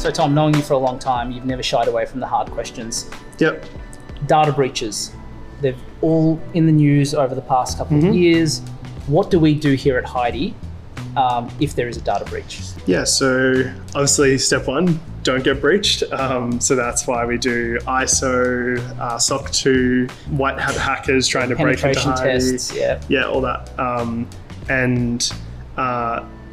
So Tom, knowing you for a long time, you've never shied away from the hard questions. Yep. Data breaches. They've all in the news over the past couple of years. What do we do here at Heidi if there is a data breach? Yeah, so obviously step one, don't get breached. So that's why we do ISO, SOC2, white hat hackers trying to break into Heidi. Tests, yeah. Yeah, all that.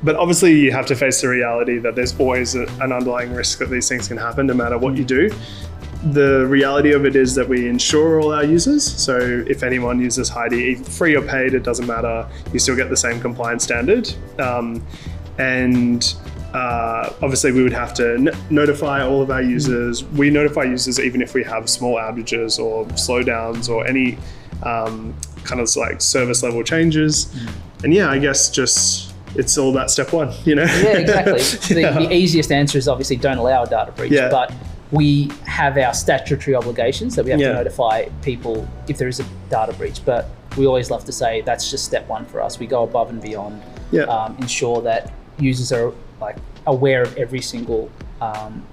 But obviously you have to face the reality that there's always an underlying risk that these things can happen no matter what you do. The reality of it is that we insure all our users. So if anyone uses Heidi, free or paid, it doesn't matter. You still get the same compliance standard. Obviously we would have to notify all of our users. We notify users even if we have small outages or slowdowns or any kind of like service level changes. And yeah, I guess just it's all that step one, you know? Yeah, exactly. The easiest answer is obviously don't allow a data breach, but we have our statutory obligations that we have to notify people if there is a data breach. But we always love to say that's just step one for us. We go above and beyond, ensure that users are like aware of every single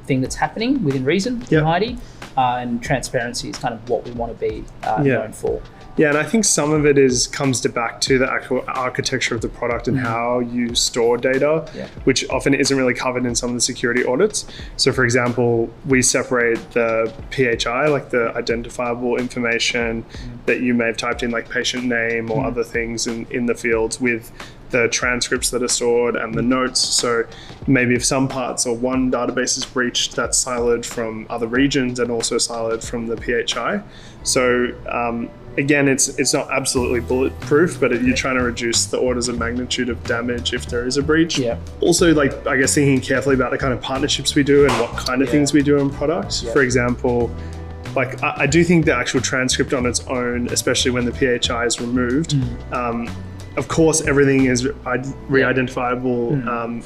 thing that's happening within reason in Heidi, and transparency is kind of what we want to be known for. Yeah, and I think some of it comes back to the actual architecture of the product and how you store data, which often isn't really covered in some of the security audits. So for example, we separate the PHI, like the identifiable information that you may have typed in, like patient name or other things in the fields, with the transcripts that are stored and the notes. So maybe if some parts or one database is breached, that's siloed from other regions and also siloed from the PHI. So again, it's not absolutely bulletproof, but you're trying to reduce the orders of magnitude of damage if there is a breach. Also, like, I guess thinking carefully about the kind of partnerships we do and what kind of things we do in products. For example, like I do think the actual transcript on its own, especially when the PHI is removed, of course, everything is re-identifiable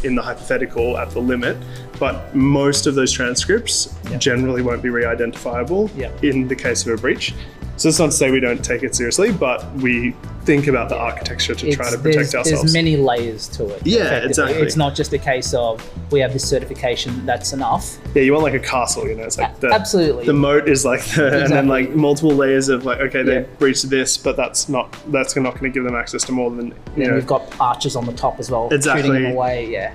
in the hypothetical at the limit, but most of those transcripts generally won't be re-identifiable in the case of a breach. So it's not to say we don't take it seriously, but we think about the architecture to try to protect ourselves. There's many layers to it. Yeah, exactly. It's not just a case of we have this certification, that's enough. Yeah, you want like a castle, you know, it's like absolutely. The moat is like and then like multiple layers of like, okay, they breached this, but that's not going to give them access to more than, you know. We've got arches on the top as well, exactly. shooting them away,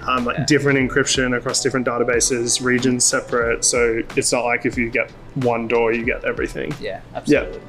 different encryption across different databases, regions separate. So it's not like if you get one door, you get everything. Yeah, absolutely. Yeah.